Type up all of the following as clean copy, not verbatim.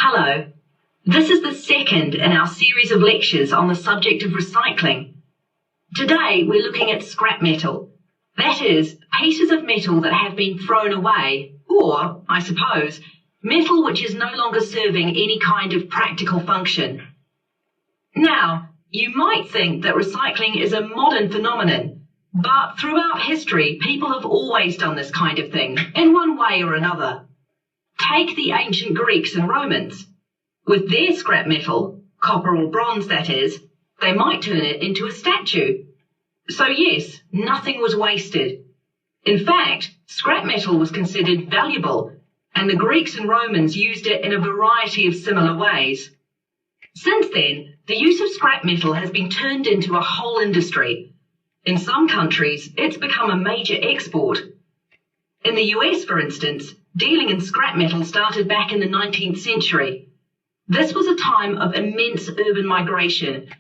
Hello. This is the second in our series of lectures on the subject of recycling. Today we're looking at scrap metal. That is, pieces of metal that have been thrown away, or, I suppose, metal which is no longer serving any kind of practical function. Now, you might think that recycling is a modern phenomenon, but throughout history people have always done this kind of thing, in one way or another. Take the ancient Greeks and Romans. With their scrap metal, copper or bronze that is, they might turn it into a statue. So yes, nothing was wasted. In fact, scrap metal was considered valuable, and the Greeks and Romans used it in a variety of similar ways. Since then, the use of scrap metal has been turned into a whole industry. In some countries, it's become a major export. In the US, for instance, dealing in scrap metal started back in the 19th century. This was a time of immense urban migration,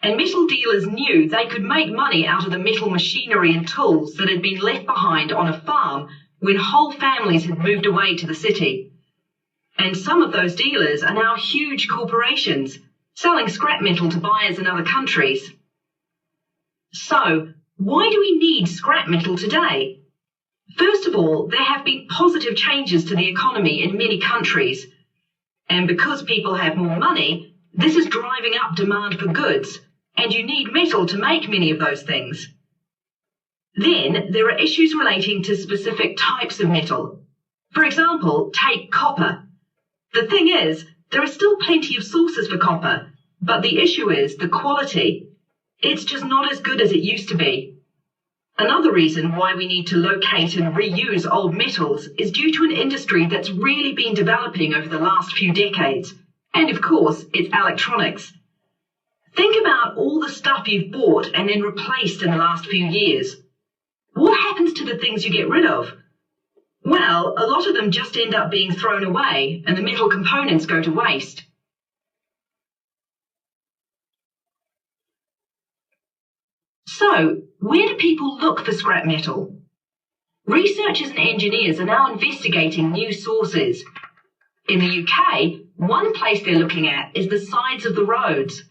and metal dealers knew they could make money out of the metal machinery and tools that had been left behind on a farm when whole families had moved away to the city. And some of those dealers are now huge corporations, selling scrap metal to buyers in other countries. So, why do we need scrap metal today? First of all, there have been positive changes to the economy in many countries. And because people have more money, this is driving up demand for goods, and you need metal to make many of those things. Then, there are issues relating to specific types of metal. For example, take copper. The thing is, there are still plenty of sources for copper, but the issue is the quality. It's just not as good as it used to be. Another reason why we need to locate and reuse old metals is due to an industry that's really been developing over the last few decades. And of course, it's electronics. Think about all the stuff you've bought and then replaced in the last few years. What happens to the things you get rid of? Well, a lot of them just end up being thrown away and the metal components go to waste. So, where do people look for scrap metal? Researchers and engineers are now investigating new sources. In the UK, one place they're looking at is the sides of the roads.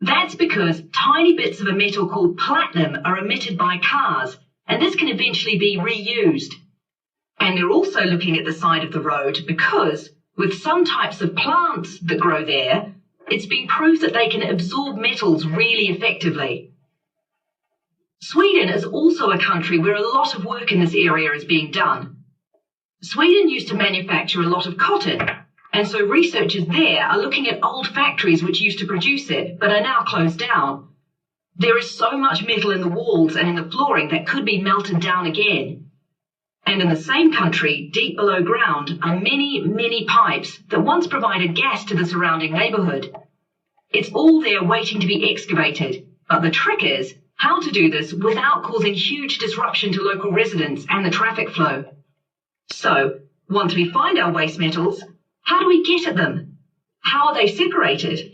That's because tiny bits of a metal called platinum are emitted by cars, and this can eventually be reused. And they're also looking at the side of the road because, with some types of plants that grow there, it's been proved that they can absorb metals really effectively. Sweden is also a country where a lot of work in this area is being done. Sweden used to manufacture a lot of cotton, and so researchers there are looking at old factories which used to produce it, but are now closed down. There is so much metal in the walls and in the flooring that could be melted down again. And in the same country, deep below ground, are many, many pipes that once provided gas to the surrounding neighborhood. It's all there waiting to be excavated, but the trick is how to do this without causing huge disruption to local residents and the traffic flow. So, once we find our waste metals, how do we get at them? How are they separated?